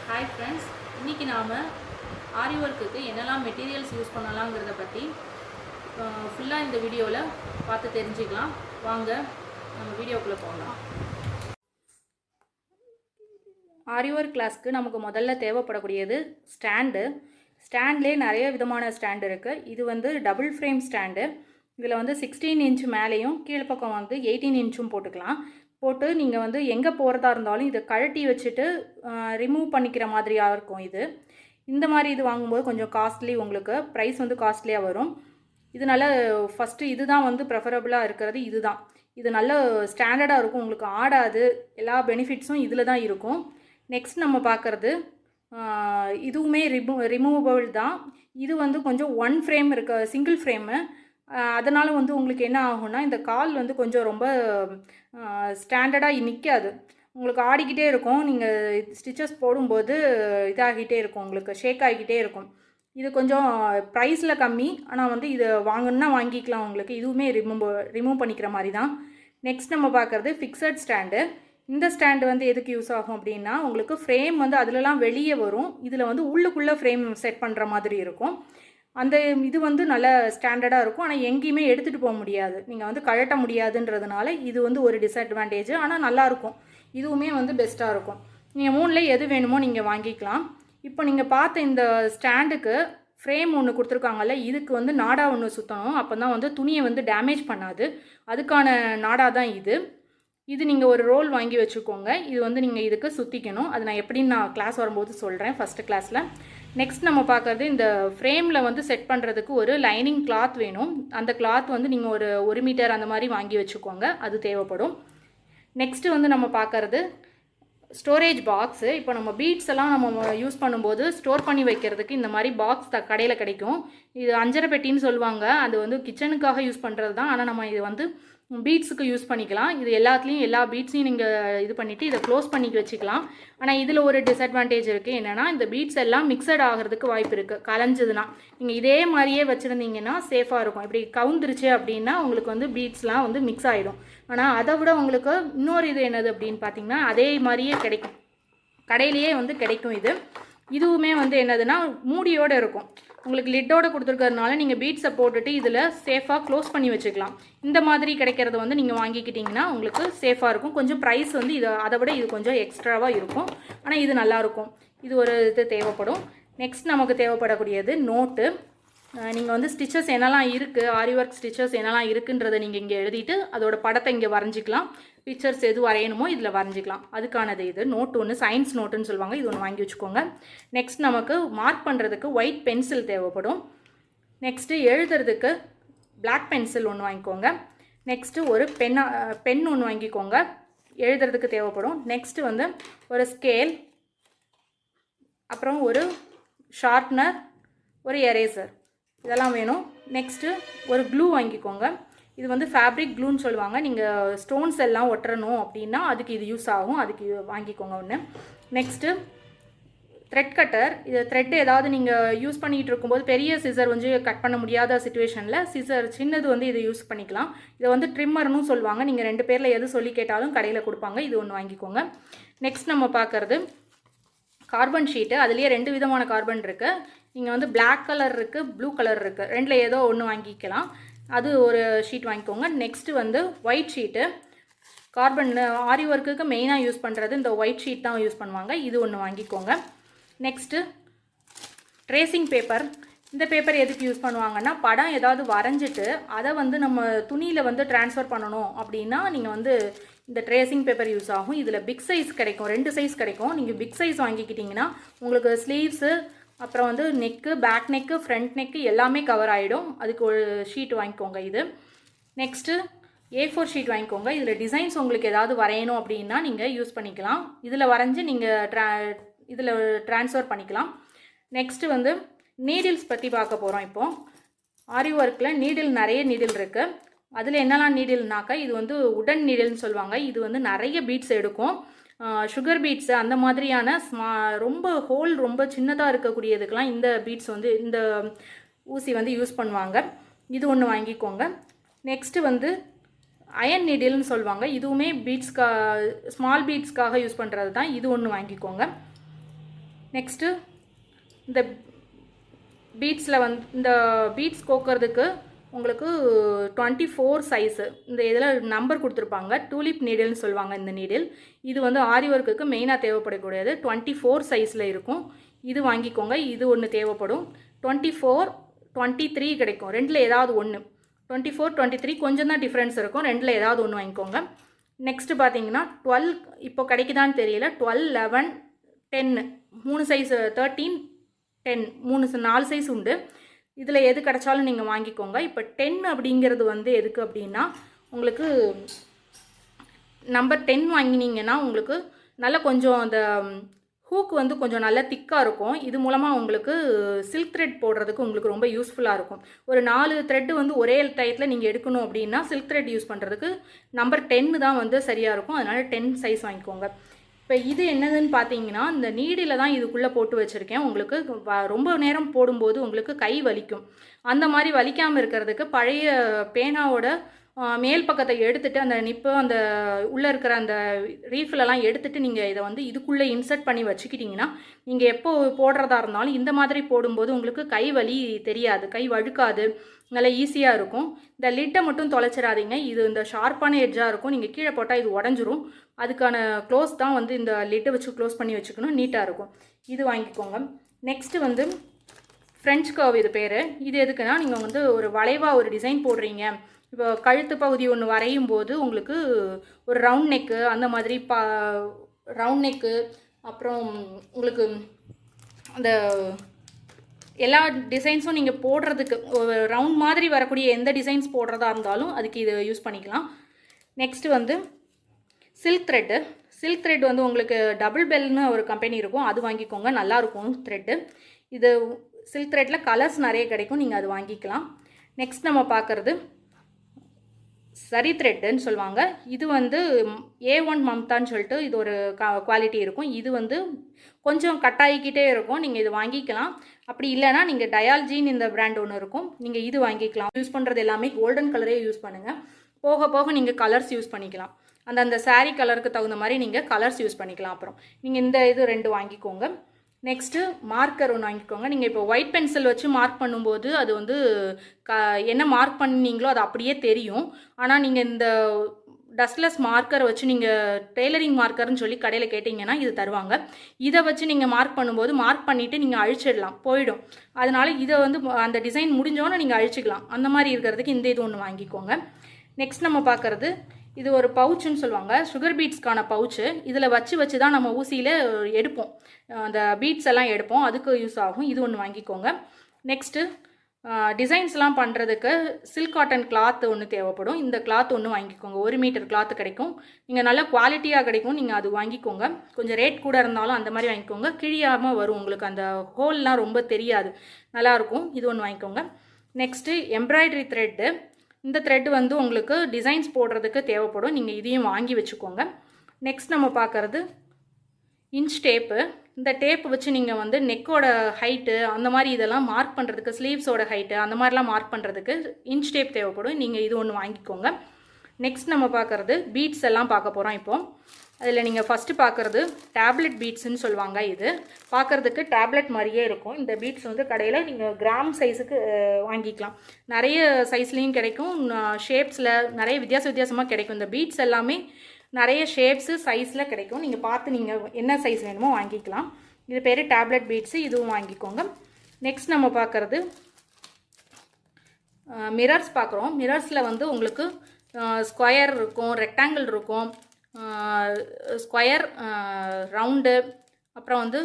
Hi friends, இன்றைக்கி நாம் ஆரி ஒர்க்குக்கு என்னெல்லாம் மெட்டீரியல்ஸ் யூஸ் பண்ணலாங்கிறத பற்றி ஃபுல்லாக இந்த வீடியோவில் பார்த்து தெரிஞ்சுக்கலாம். வாங்க நம்ம வீடியோக்குள்ளே போகலாம். ஆரி ஒர்க் கிளாஸ்க்கு நமக்கு முதல்ல தேவைப்படக்கூடியது ஸ்டாண்ட்லேயே நிறைய விதமான ஸ்டாண்ட் இருக்குது. இது வந்து டபுள் ஃப்ரேம் ஸ்டாண்டு. இதில் வந்து 16 இன்ச் மேலேயும் கீழ்ப்பக்கம் வந்து 18 இன்ச்சும் போட்டு நீங்கள் வந்து எங்கே போகிறதா இருந்தாலும் இதை கழட்டி வச்சுட்டு ரிமூவ் பண்ணிக்கிற மாதிரியாக இருக்கும். இந்த மாதிரி இது வாங்கும்போது கொஞ்சம் காஸ்ட்லி, உங்களுக்கு ப்ரைஸ் வந்து காஸ்ட்லியாக வரும். இதனால ஃபஸ்ட்டு இது தான் வந்து ப்ரெஃபரபுளாக இருக்கிறது. இது நல்ல ஸ்டாண்டர்டாக இருக்கும், உங்களுக்கு ஆடாது. எல்லா பெனிஃபிட்ஸும் இதில் தான் இருக்கும். நெக்ஸ்ட் நம்ம பார்க்குறது இதுவுமே ரிமூவபிள் தான். இது வந்து கொஞ்சம் ஒன் ஃப்ரேம் சிங்கிள் ஃப்ரேமு. அதனால் வந்து உங்களுக்கு என்ன ஆகும்னா, இந்த கால் வந்து கொஞ்சம் ரொம்ப ஸ்டாண்டர்டாக நிற்காது, உங்களுக்கு ஆடிக்கிட்டே இருக்கும். நீங்கள் ஸ்டிச்சஸ் போடும்போது இதாகிட்டே இருக்கும், உங்களுக்கு ஷேக் ஆகிக்கிட்டே இருக்கும். இது கொஞ்சம் ப்ரைஸில் கம்மி, ஆனால் வந்து இதை வாங்கணுன்னா வாங்கிக்கலாம். உங்களுக்கு இதுவுமே ரிமூவ் பண்ணிக்கிற மாதிரி தான். நெக்ஸ்ட் நம்ம பார்க்குறது ஃபிக்ஸட் ஸ்டாண்டு. இந்த ஸ்டாண்டு வந்து எதுக்கு யூஸ் ஆகும் அப்படின்னா, உங்களுக்கு ஃப்ரேம் வந்து அதிலலாம் வெளியே வரும், இதில் வந்து உள்ளுக்குள்ளே ஃப்ரேம் செட் பண்ணுற மாதிரி இருக்கும். அந்த இது வந்து நல்ல ஸ்டாண்டர்டாக இருக்கும், ஆனால் எங்கேயுமே எடுத்துகிட்டு போக முடியாது, நீங்கள் வந்து கழட்ட முடியாதுன்றதுனால இது வந்து ஒரு டிஸ்அட்வான்டேஜ். ஆனால் நல்லாயிருக்கும், இதுவுமே வந்து பெஸ்ட்டாக இருக்கும். நீங்கள் மூணில் எது வேணுமோ நீங்கள் வாங்கிக்கலாம். இப்போ நீங்கள் பார்த்த இந்த ஸ்டாண்டுக்கு ஃப்ரேம் ஒன்று கொடுத்துருக்காங்கல்ல, இதுக்கு வந்து நாடா ஒன்று சுற்றணும், அப்போ தான் வந்து துணியை வந்து டேமேஜ் பண்ணாது. அதுக்கான நாடா தான் இது நீங்கள் ஒரு ரோல் வாங்கி வச்சுக்கோங்க. இது வந்து நீங்கள் இதுக்கு சுற்றிக்கணும். அது நான் எப்படின்னு நான் கிளாஸ் வரும்போது சொல்கிறேன், ஃபஸ்ட்டு கிளாஸில். நெக்ஸ்ட் நம்ம பார்க்குறது, இந்த ஃப்ரேமில் வந்து செட் பண்ணுறதுக்கு ஒரு லைனிங் கிளாத் வேணும். அந்த கிளாத் வந்து நீங்கள் ஒரு 1 மீட்டர் அந்த மாதிரி வாங்கி வச்சுக்கோங்க, அது தேவைப்படும். நெக்ஸ்ட்டு வந்து நம்ம பார்க்குறது ஸ்டோரேஜ் பாக்ஸு. இப்போ நம்ம பீட்ஸ் எல்லாம் நம்ம யூஸ் பண்ணும்போது ஸ்டோர் பண்ணி வைக்கிறதுக்கு இந்த மாதிரி பாக்ஸ் கடையில் கிடைக்கும். இது அஞ்சரை பெட்டின்னு சொல்லுவாங்க. அது வந்து கிச்சனுக்காக யூஸ் பண்ணுறது தான், ஆனால் நம்ம இது வந்து பீட்ஸுக்கு யூஸ் பண்ணிக்கலாம். இது எல்லாத்துலேயும் எல்லா பீட்ஸையும் நீங்கள் இது பண்ணிவிட்டு இதை க்ளோஸ் பண்ணி வச்சுக்கலாம். ஆனால் இதில் ஒரு டிஸ்அட்வான்டேஜ் இருக்குது. என்னென்னா, இந்த பீட்ஸ் எல்லாம் மிக்சட் ஆகிறதுக்கு வாய்ப்பு இருக்குது. கலைஞ்சதுன்னா நீங்கள் இதே மாதிரியே வச்சுருந்தீங்கன்னா சேஃபாக இருக்கும். இப்படி கவுந்துருச்சு அப்படின்னா உங்களுக்கு வந்து பீட்ஸ்லாம் வந்து மிக்ஸ் ஆகிடும். ஆனால் அதை விட உங்களுக்கு இன்னொரு இது என்னது அப்படின்னு பார்த்தீங்கன்னா, அதே மாதிரியே கிடைக்கும், கடையிலேயே வந்து கிடைக்கும். இதுவுமே வந்து என்னதுன்னா மூடியோடு இருக்கும். உங்களுக்கு லிட்டோடு கொடுத்துருக்கறதுனால நீங்கள் பீட்ஸை போட்டுட்டு இதில் சேஃபாக க்ளோஸ் பண்ணி வச்சுக்கலாம். இந்த மாதிரி கிடைக்கிறத வந்து நீங்கள் வாங்கிக்கிட்டிங்கன்னா உங்களுக்கு சேஃபாக இருக்கும். கொஞ்சம் ப்ரைஸ் வந்து அதை விட இது கொஞ்சம் எக்ஸ்ட்ராவாக இருக்கும், ஆனால் இது நல்லாயிருக்கும். இது ஒரு இது தேவைப்படும். நெக்ஸ்ட் நமக்கு தேவைப்படக்கூடியது நோட்டு. நீங்கள் வந்து ஸ்டிச்சஸ் என்னெல்லாம் இருக்குது, ஆரி ஒர்க் ஸ்டிச்சஸ் என்னெல்லாம் இருக்குன்றதை நீங்கள் இங்கே எழுதிட்டு அதோட படத்தை இங்கே வரைஞ்சிக்கலாம். பிக்சர்ஸ் எது வரையணுமோ இதில் வரைஞ்சிக்கலாம். அதுக்கானது இது நோட்டு ஒன்று, சயின்ஸ் நோட்டுன்னு சொல்லுவாங்க, இது ஒன்று வாங்கி வச்சுக்கோங்க. நெக்ஸ்ட் நமக்கு மார்க் பண்ணுறதுக்கு ஒயிட் பென்சில் தேவைப்படும். நெக்ஸ்ட்டு எழுதுறதுக்கு பிளாக் பென்சில் ஒன்று வாங்கிக்கோங்க. நெக்ஸ்ட்டு ஒரு பென் ஒன்று வாங்கிக்கோங்க, எழுதுறதுக்கு தேவைப்படும். நெக்ஸ்ட்டு வந்து ஒரு ஸ்கேல், அப்புறம் ஒரு ஷார்ப்னர், ஒரு எரேசர், இதெல்லாம் வேணும். நெக்ஸ்ட்டு ஒரு க்ளூ வாங்கிக்கோங்க. இது வந்து ஃபேப்ரிக் க்ளூன்னு சொல்லுவாங்க. நீங்கள் ஸ்டோன்ஸ் எல்லாம் ஒட்டுறணும் அப்படின்னா அதுக்கு இது யூஸ் ஆகும், அதுக்கு வாங்கிக்கோங்க ஒன்று. Next thread cutter. இது த்ரெட் ஏதாவது நீங்கள் யூஸ் பண்ணிகிட்டு இருக்கும்போது பெரிய சிசர் வந்து கட் பண்ண முடியாத சுச்சுவேஷனில் சிசர் சின்னது வந்து இதை யூஸ் பண்ணிக்கலாம். இதை வந்து ட்ரிம்மர்னு சொல்லுவாங்க. நீங்கள் 2 பேரில் எது சொல்லி கேட்டாலும் கடையில் கொடுப்பாங்க. இது ஒன்று வாங்கிக்கோங்க. நெக்ஸ்ட் நம்ம பார்க்குறது கார்பன் ஷீட்டு. அதுலேயே 2 விதமான கார்பன் இருக்குது. நீங்கள் வந்து பிளாக் கலர் இருக்குது, ப்ளூ கலர் இருக்குது, 2ல் ஏதோ ஒன்று வாங்கிக்கலாம். அது ஒரு ஷீட் வாங்கிக்கோங்க. நெக்ஸ்ட்டு வந்து ஒயிட் ஷீட்டு. கார்பன் ஆரி ஒர்க்குக்கு மெயினாக யூஸ் பண்ணுறது இந்த ஒயிட் ஷீட் தான் யூஸ் பண்ணுவாங்க. இது ஒன்று வாங்கிக்கோங்க. Next tracing paper. இந்த பேப்பர் எதுக்கு யூஸ் பண்ணுவாங்கன்னா, படம் ஏதாவது வரைஞ்சிட்டு அதை வந்து நம்ம துணியில் வந்து ட்ரான்ஸ்ஃபர் பண்ணணும் அப்படின்னா நீங்கள் வந்து இந்த ட்ரேசிங் பேப்பர் யூஸ் ஆகும். இதில் பிக் சைஸ் கிடைக்கும், 2 சைஸ் கிடைக்கும். நீங்கள் பிக் சைஸ் வாங்கிக்கிட்டிங்கன்னா உங்களுக்கு ஸ்லீவ்ஸு, அப்புறம் வந்து neck, back neck, front neck எல்லாமே கவர் ஆகிடும். அதுக்கு ஒரு ஷீட் வாங்கிக்கோங்க. இது நெக்ஸ்ட்டு A4 ஷீட் வாங்கிக்கோங்க. இதில் டிசைன்ஸ் உங்களுக்கு ஏதாவது வரையணும் அப்படின்னா நீங்கள் யூஸ் பண்ணிக்கலாம். இதில் வரைஞ்சி நீங்கள் இதில் ட்ரான்ஸ்ஃபர் பண்ணிக்கலாம். நெக்ஸ்ட்டு வந்து நீடில்ஸ் பற்றி பார்க்க போகிறோம். இப்போது ஆரி ஒர்க்கில் நிறைய நீடில் இருக்குது. அதில் என்னெல்லாம் நீடில்னாக்கா, இது வந்து உடன் நீடில்னு சொல்லுவாங்க. இது வந்து நிறைய பீட்ஸ் எடுக்கும். சுகர் பீட்ஸு அந்த மாதிரியான ரொம்ப ஹோல் ரொம்ப சின்னதாக இருக்கக்கூடியதுக்கெலாம் இந்த பீட்ஸ் வந்து இந்த ஊசி வந்து யூஸ் பண்ணுவாங்க. இது ஒன்று வாங்கிக்கோங்க. நெக்ஸ்ட்டு வந்து அயன் நீடில்னு சொல்லுவாங்க. இதுவுமே ஸ்மால் பீட்ஸ்க்காக யூஸ் பண்ணுறது தான். இது ஒன்று வாங்கிக்கோங்க. நெக்ஸ்ட்டு இந்த பீட்ஸில் வந்து இந்த பீட்ஸ் கோக்கிறதுக்கு உங்களுக்கு 24 சைஸு இந்த இதில் நம்பர் கொடுத்துருப்பாங்க. டூலிப் நீடில்னு சொல்லுவாங்க இந்த நீடில். இது வந்து ஆரி ஒர்க்குக்கு மெயினாக தேவைப்படக்கூடியது. 24 சைஸில் இருக்கும். இது வாங்கிக்கோங்க. இது ஒன்று தேவைப்படும். 24 23 கிடைக்கும். ரெண்டில் ஏதாவது ஒன்று. 24 23 கொஞ்சம் தான் டிஃப்ரென்ஸ் இருக்கும். ரெண்டில் ஏதாவது ஒன்று வாங்கிக்கோங்க. நெக்ஸ்ட்டு பார்த்தீங்கன்னா 12 இப்போ கிடைக்குதான்னு தெரியல. 12 11 10 3 சைஸ் 13 10 4 சைஸ் உண்டு. இதில் எது கிடைச்சாலும் நீங்கள் வாங்கிக்கோங்க. இப்போ 10 அப்படிங்கிறது வந்து எதுக்கு அப்படின்னா உங்களுக்கு நம்பர் 10 வாங்கினீங்கன்னா உங்களுக்கு நல்லா கொஞ்சம் அந்த ஹூக் வந்து கொஞ்சம் நல்லா திக்காக இருக்கும். இது மூலமாக உங்களுக்கு சில்க் த்ரெட் போடுறதுக்கு உங்களுக்கு ரொம்ப யூஸ்ஃபுல்லாக இருக்கும். ஒரு 4 த்ரெட்டு வந்து ஒரே டயத்தில் நீங்கள் எடுக்கணும் அப்படின்னா சில்க் த்ரெட் யூஸ் பண்ணுறதுக்கு நம்பர் 10 தான் வந்து சரியாக இருக்கும். அதனால் 10 சைஸ் வாங்கிக்கோங்க. இப்போ இது என்னதுன்னு பார்த்தீங்கன்னா இந்த நீடில் தான் இதுக்குள்ளே போட்டு வச்சுருக்கேன். உங்களுக்கு ரொம்ப நேரம் போடும்போது உங்களுக்கு கை வலிக்கும். அந்த மாதிரி வலிக்காமல் இருக்கிறதுக்கு பழைய பேனாவோட மேல் பக்கத்தை எடுத்துகிட்டு அந்த நிப்பு அந்த உள்ளே இருக்கிற அந்த ரீஃபிலெல்லாம் எடுத்துகிட்டு நீங்கள் இதை வந்து இதுக்குள்ளே இன்சர்ட் பண்ணி வச்சுக்கிட்டிங்கன்னா நீங்கள் எப்போ போடுறதா இருந்தாலும் இந்த மாதிரி போடும்போது உங்களுக்கு கை வலி தெரியாது, கை வழுக்காது, நல்லா ஈஸியாக இருக்கும். இந்த லிட்டை மட்டும் தொலைச்சிடாதீங்க. இது இந்த ஷார்ப்பான எட்ஜாக இருக்கும். நீங்கள் கீழே போட்டால் இது உடஞ்சிரும். அதுக்கான க்ளோஸ் தான் வந்து இந்த லிட்டை வச்சு க்ளோஸ் பண்ணி வச்சுக்கணும். நீட்டாக இருக்கும். இது வாங்கிக்கோங்க. நெக்ஸ்ட்டு வந்து ஃப்ரெஞ்ச் கர்வ் இது பேர். இது எதுக்குன்னா நீங்கள் வந்து ஒரு வளைவாக ஒரு டிசைன் போடுறீங்க. இப்போ கழுத்து பகுதி ஒன்று வரையும் போது உங்களுக்கு ஒரு ரவுண்ட் நெக்கு அந்த மாதிரி ரவுண்ட் நெக்கு அப்புறம் உங்களுக்கு அந்த எல்லா டிசைன்ஸும் நீங்கள் போடுறதுக்கு ஒரு ரவுண்ட் மாதிரி வரக்கூடிய எந்த டிசைன்ஸ் போடுறதா இருந்தாலும் அதுக்கு இது யூஸ் பண்ணிக்கலாம். நெக்ஸ்ட்டு வந்து சில்க் த்ரெட் வந்து உங்களுக்கு டபுள் பெல்னு ஒரு கம்பெனி இருக்கும். அது வாங்கிக்கோங்க. நல்லாயிருக்கும் த்ரெட்டு. இது சில்க் த்ரெட்டில் கலர்ஸ் நிறைய கிடைக்கும். நீங்கள் அது வாங்கிக்கலாம். நெக்ஸ்ட் நம்ம பார்க்குறது சரி த்ரெட்டுன்னு சொல்லுவாங்க. இது வந்து A1 மம்தான்னு சொல்லிட்டு இது ஒரு குவாலிட்டி இருக்கும். இது வந்து கொஞ்சம் கட்டாயிக்கிட்டே இருக்கும். நீங்கள் இது வாங்கிக்கலாம். அப்படி இல்லைனா நீங்கள் டயால்ஜின்னு இந்த பிராண்ட் ஒன்று இருக்கும். நீங்கள் இது வாங்கிக்கலாம். யூஸ் பண்ணுறது எல்லாமே கோல்டன் கலரே யூஸ் பண்ணுங்கள். போக போக நீங்கள் கலர்ஸ் யூஸ் பண்ணிக்கலாம். அந்த சாரீ கலருக்கு தகுந்த மாதிரி நீங்கள் கலர்ஸ் யூஸ் பண்ணிக்கலாம். அப்புறம் நீங்கள் இந்த இது 2 வாங்கிக்கோங்க. நெக்ஸ்ட்டு மார்க்கர் ஒன்று வாங்கிக்கோங்க. நீங்கள் இப்போ ஒயிட் பென்சில் வச்சு மார்க் பண்ணும்போது அது வந்து என்ன மார்க் பண்ணீங்களோ அது அப்படியே தெரியும். ஆனால் நீங்கள் இந்த டஸ்ட்லெஸ் மார்க்கரை வச்சு நீங்கள் டெய்லரிங் மார்க்கர்னு சொல்லி கடையில் கேட்டிங்கன்னா இது தருவாங்க. இதை வச்சு நீங்கள் மார்க் பண்ணும்போது மார்க் பண்ணிவிட்டு நீங்கள் அழிச்சிடலாம், போயிடும். அதனால் இதை வந்து அந்த டிசைன் முடிஞ்சோன்னு நீங்கள் அழிச்சிக்கலாம். அந்த மாதிரி இருக்கிறதுக்கு இந்த இது ஒன்று வாங்கிக்கோங்க. நெக்ஸ்ட் நம்ம பார்க்குறது இது ஒரு பவுச்சுன்னு சொல்லுவாங்க. சுகர் பீட்ஸ்க்கான பவுச்சு. இதில் வச்சு தான் நம்ம ஊசியில் எடுப்போம். அந்த பீட்ஸ் எல்லாம் எடுப்போம். அதுக்கு யூஸ் ஆகும். இது ஒன்று வாங்கிக்கோங்க. நெக்ஸ்ட்டு டிசைன்ஸ்லாம் பண்ணுறதுக்கு சில்க் காட்டன் கிளாத் ஒன்று தேவைப்படும். இந்த கிளாத் ஒன்று வாங்கிக்கோங்க. 1 மீட்டர் கிளாத் கிடைக்கும். நீங்கள் நல்ல குவாலிட்டியாக கிடைக்கும். நீங்கள் அது வாங்கிக்கோங்க. கொஞ்சம் ரேட் கூட இருந்தாலும் அந்த மாதிரி வாங்கிக்கோங்க. கிழியாமல் வரும். உங்களுக்கு அந்த ஹோல்லாம் ரொம்ப தெரியாது, நல்லாயிருக்கும். இது ஒன்று வாங்கிக்கோங்க. Next embroidery thread. இந்த த்ரெட் வந்து உங்களுக்கு டிசைன்ஸ் போடுறதுக்கு தேவைப்படும். நீங்கள் இதையும் வாங்கி வச்சுக்கோங்க. நெக்ஸ்ட் நம்ம பார்க்குறது இன்ச் டேப்பு. இந்த டேப்பு வச்சு நீங்கள் வந்து நெக்கோட ஹைட்டு அந்த மாதிரி இதெல்லாம் மார்க் பண்ணுறதுக்கு, ஸ்லீவ்ஸோட ஹைட்டு அந்த மாதிரிலாம் மார்க் பண்ணுறதுக்கு இன்ச் டேப் தேவைப்படும். நீங்கள் இது ஒன்று வாங்கிக்கோங்க. நெக்ஸ்ட் நம்ம பார்க்குறது பீட்ஸ் எல்லாம் பார்க்க போகிறோம். இப்போது அதில் நீங்கள் ஃபஸ்ட்டு பார்க்குறது டேப்லெட் பீட்ஸ்ன்னு சொல்லுவாங்க. இது பார்க்குறதுக்கு டேப்லெட் மாதிரியே இருக்கும். இந்த பீட்ஸ் வந்து கடையில் நீங்கள் கிராம் சைஸுக்கு வாங்கிக்கலாம். நிறைய சைஸ்லேயும் கிடைக்கும். ஷேப்ஸில் நிறைய வித்தியாசமாக கிடைக்கும். இந்த பீட்ஸ் எல்லாமே நிறைய ஷேப்ஸு சைஸில் கிடைக்கும். நீங்கள் பார்த்து நீங்கள் என்ன சைஸ் வேணுமோ வாங்கிக்கலாம். இது பேர் டேப்லெட் பீட்ஸு. இதுவும் வாங்கிக்கோங்க. நெக்ஸ்ட் நம்ம பார்க்குறது மிரர்ஸ் பார்க்குறோம். மிரர்ஸில் வந்து உங்களுக்கு ஸ்கொயர் இருக்கும், ரெக்டாங்கிள் இருக்கும், ஸ்கொயர், ரவுண்டு, அப்புறம் வந்து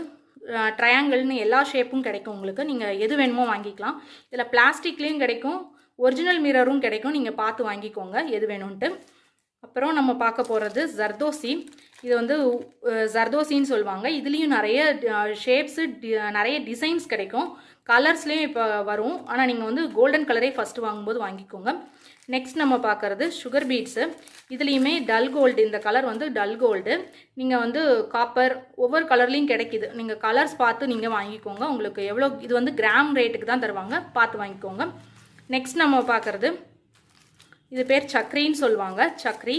ட்ரையாங்கிள்னு எல்லா ஷேப்பும் கிடைக்கும் உங்களுக்கு. நீங்கள் எது வேணுமோ வாங்கிக்கலாம். இதில் பிளாஸ்டிக்லேயும் கிடைக்கும், ஒரிஜினல் மிரரும் கிடைக்கும். நீங்கள் பார்த்து வாங்கிக்கோங்க எது வேணும்ன்ட்டு. அப்புறம் நம்ம பார்க்க போகிறது ஜர்தோசி. இது வந்து ஜர்தோசின்னு சொல்லுவாங்க. இதுலேயும் நிறைய ஷேப்ஸு, நிறைய டிசைன்ஸ் கிடைக்கும். கலர்ஸ்லேயும் இப்போ வரும். ஆனால் நீங்கள் வந்து கோல்டன் கலரே ஃபஸ்ட்டு வாங்கும்போது வாங்கிக்கோங்க. நெக்ஸ்ட் நம்ம பார்க்குறது சுகர் பீட்ஸு. இதுலேயுமே டல் கோல்டு. இந்த கலர் வந்து டல் கோல்டு. நீங்கள் வந்து காப்பர் ஒவ்வொரு கலர்லேயும் கிடைக்கிது. நீங்கள் கலர்ஸ் பார்த்து நீங்கள் வாங்கிக்கோங்க. உங்களுக்கு எவ்வளோ, இது வந்து கிராம் ரேட்டுக்கு தான் தருவாங்க, பார்த்து வாங்கிக்கோங்க. நெக்ஸ்ட் நம்ம பார்க்குறது இது பேர் சக்ரின்னு சொல்லுவாங்க. சக்ரி.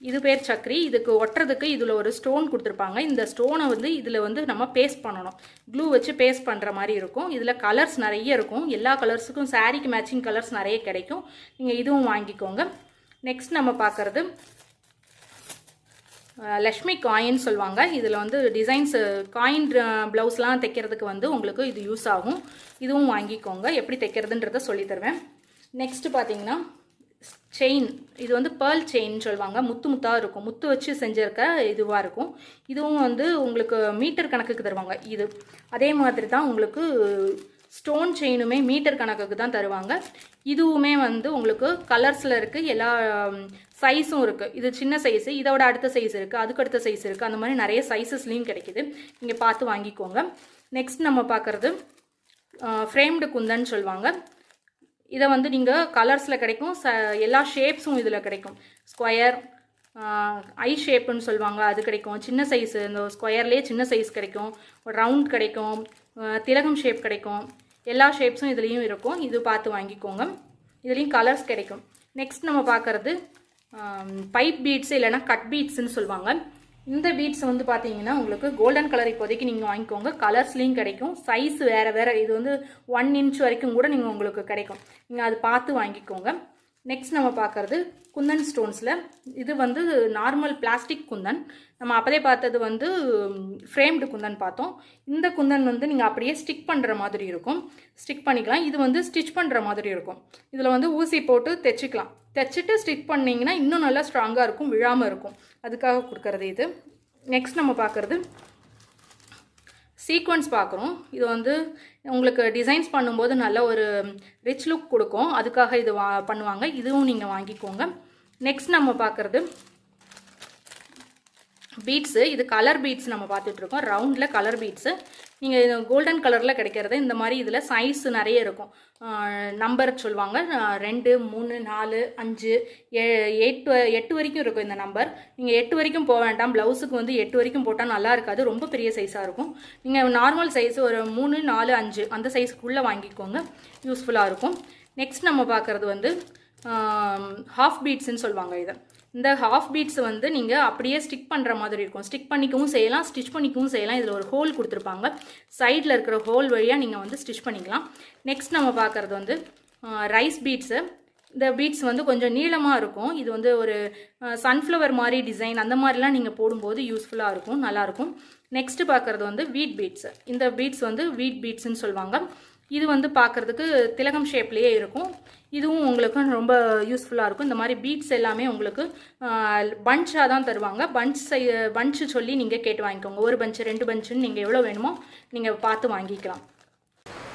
இது பேர் சக்கரி. இதுக்கு ஒட்டுறதுக்கு இதில் ஒரு ஸ்டோன் கொடுத்துருப்பாங்க. இந்த ஸ்டோனை வந்து இதில் வந்து நம்ம பேஸ்ட் பண்ணணும். க்ளூ வச்சு பேஸ்ட் பண்ணுற மாதிரி இருக்கும். இதில் கலர்ஸ் நிறைய இருக்கும். எல்லா கலர்ஸுக்கும் சாரீக்கு மேட்சிங் கலர்ஸ் நிறைய கிடைக்கும். நீங்கள் இதுவும் வாங்கிக்கோங்க. நெக்ஸ்ட் நம்ம பார்க்குறது லக்ஷ்மி காயின் சொல்லுவாங்க. இதில் வந்து டிசைன்ஸ் காயின் ப்ளவுஸ்லாம் தைக்கிறதுக்கு வந்து உங்களுக்கு இது யூஸ் ஆகும். இதுவும் வாங்கிக்கோங்க. எப்படி தைக்கிறதுன்றதை சொல்லித்தருவேன். நெக்ஸ்ட்டு பார்த்தீங்கன்னா செயின். இது வந்து பேர்ல் செயின் சொல்லுவாங்க. முத்து முத்தாக இருக்கும். முத்து வச்சு செஞ்சிருக்க இதுவாக இருக்கும். இதுவும் வந்து உங்களுக்கு மீட்டர் கணக்குக்கு தருவாங்க. இது அதே மாதிரி தான் உங்களுக்கு ஸ்டோன் செயினுமே மீட்டர் கணக்குக்கு தான் தருவாங்க. இதுவுமே வந்து உங்களுக்கு கலர்ஸில் இருக்குது. எல்லா சைஸும் இருக்குது. இது சின்ன சைஸு, இதோட அடுத்த சைஸ் இருக்குது, அதுக்கு அடுத்த சைஸ் இருக்குது. அந்த மாதிரி நிறைய சைஸஸ்லேயும் கிடைக்கிது. நீங்கள் பார்த்து வாங்கிக்கோங்க. நெக்ஸ்ட் நம்ம பார்க்குறது ஃப்ரேம்டு குந்தன் சொல்லுவாங்க. இதை வந்து நீங்கள் கலர்ஸில் கிடைக்கும். எல்லா ஷேப்ஸும் இதில் கிடைக்கும். ஸ்கொயர், ஐ ஷேப்புன்னு சொல்லுவாங்க, அது கிடைக்கும். சின்ன சைஸு, இந்த ஸ்கொயர்லேயே சின்ன சைஸ் கிடைக்கும். ரவுண்ட் கிடைக்கும், திலகம் ஷேப் கிடைக்கும். எல்லா ஷேப்ஸும் இதுலேயும் இருக்கும். இது பார்த்து வாங்கிக்கோங்க. இதுலேயும் கலர்ஸ் கிடைக்கும். நெக்ஸ்ட் நம்ம பார்க்குறது பைப் பீட்ஸு இல்லைனா கட் பீட்ஸுன்னு சொல்லுவாங்க. இந்த பீட்ஸ் வந்து பார்த்தீங்கன்னா உங்களுக்கு கோல்டன் கலர் இப்போதைக்கு நீங்கள் வாங்கிக்கோங்க. கலர்ஸ்லேயும் கிடைக்கும். சைஸ் வேறு வேறு. இது வந்து 1 இன்ச் வரைக்கும் கூட நீங்கள் உங்களுக்கு கிடைக்கும். நீங்கள் அது பார்த்து வாங்கிக்கோங்க. நெக்ஸ்ட் நம்ம பார்க்குறது குந்தன் ஸ்டோன்ஸில். இது வந்து நார்மல் பிளாஸ்டிக் குந்தன். நம்ம அப்போதே பார்த்தது வந்து ஃப்ரேம்டு குந்தன் பார்த்தோம். இந்த குந்தன் வந்து நீங்கள் அப்படியே ஸ்டிக் பண்ணுற மாதிரி இருக்கும். ஸ்டிக் பண்ணிக்கலாம். இது வந்து ஸ்டிச் பண்ணுற மாதிரி இருக்கும். இதில் வந்து ஊசி போட்டு தைச்சிக்கலாம். தைச்சிட்டு ஸ்டிச் பண்ணிங்கன்னா இன்னும் நல்லா ஸ்ட்ராங்காக இருக்கும், விழாமல் இருக்கும். அதுக்காக கொடுக்கறது இது. நெக்ஸ்ட் நம்ம பார்க்குறது சீக்வன்ஸ் பார்க்குறோம். இது வந்து உங்களுக்கு டிசைன்ஸ் பண்ணும்போது நல்ல ஒரு ரிச் லுக் கொடுக்கும். அதுக்காக இது பண்ணுவாங்க. இதுவும் நீங்கள் வாங்கிக்கோங்க. நெக்ஸ்ட் நம்ம பார்க்குறது பீட்ஸு. இது கலர் பீட்ஸ் நம்ம பார்த்துட்ருக்கோம். ரவுண்டில் கலர் பீட்ஸு. நீங்கள் கோல்டன் கலரில் கிடைக்கிறது இந்த மாதிரி. இதில் சைஸ் நிறைய இருக்கும். நம்பர் சொல்லுவாங்க. 2, 3, 4, 5, 8 வரைக்கும் இருக்கும் இந்த நம்பர். நீங்கள் 8 வரைக்கும் போக வேண்டாம். ப்ளவுஸுக்கு வந்து 8 வரைக்கும் போட்டால் நல்லா இருக்காது. ரொம்ப பெரிய சைஸாக இருக்கும். நீங்கள் நார்மல் சைஸ் ஒரு 3, 4, 5 அந்த சைஸ்க்குள்ளே வாங்கிக்கோங்க. யூஸ்ஃபுல்லாக இருக்கும். நெக்ஸ்ட் நம்ம பார்க்குறது வந்து ஹாஃப் பீட்ஸ்ன்னு சொல்லுவாங்க. இதை இந்த ஹாஃப் பீட்ஸ் வந்து நீங்கள் அப்படியே ஸ்டிக் பண்ணுற மாதிரி இருக்கும். ஸ்டிக் பண்ணிக்கவும் செய்யலாம், ஸ்டிச் பண்ணிக்கவும் செய்யலாம். இதில் ஒரு ஹோல் கொடுத்துருப்பாங்க. சைடில் இருக்கிற ஹோல் வழியாக நீங்கள் வந்து ஸ்டிச் பண்ணிக்கலாம். நெக்ஸ்ட் நம்ம பார்க்குறது வந்து ரைஸ் பீட்ஸு. இந்த பீட்ஸ் வந்து கொஞ்சம் நீளமாக இருக்கும். இது வந்து ஒரு சன்ஃப்ளவர் மாதிரி டிசைன் அந்த மாதிரிலாம் நீங்கள் போடும்போது யூஸ்ஃபுல்லாக இருக்கும், நல்லாயிருக்கும். நெக்ஸ்ட்டு பார்க்குறது வந்து வீட் பீட்ஸு. இந்த பீட்ஸ் வந்து வீட் பீட்ஸுன்னு சொல்லுவாங்க. இது வந்து பார்க்குறதுக்கு திலகம் ஷேப்லேயே இருக்கும். இதுவும் உங்களுக்கு ரொம்ப யூஸ்ஃபுல்லாக இருக்கும். இந்த மாதிரி பீட்ஸ் எல்லாமே உங்களுக்கு பஞ்சாக தான் தருவாங்க. பஞ்சு சொல்லி நீங்கள் கேட்டு வாங்கிக்கோங்க. ஒரு பஞ்சு 2 பஞ்சுன்னு நீங்கள் எவ்வளோ வேணுமோ நீங்கள் பார்த்து வாங்கிக்கலாம்.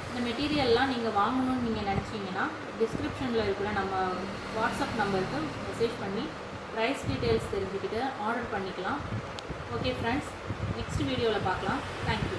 இந்த மெட்டீரியல்லாம் நீங்கள் வாங்கணும்னு நீங்கள் நினச்சிங்கன்னா டிஸ்கிரிப்ஷனில் இருக்கிற நம்ம வாட்ஸ்அப் நம்பருக்கு மெசேஜ் பண்ணி ப்ரைஸ் டீட்டெயில்ஸ் தெரிஞ்சுக்கிட்டு ஆர்டர் பண்ணிக்கலாம். ஓகே ஃப்ரெண்ட்ஸ், நெக்ஸ்ட் வீடியோவில் பார்க்கலாம். தேங்க்யூ.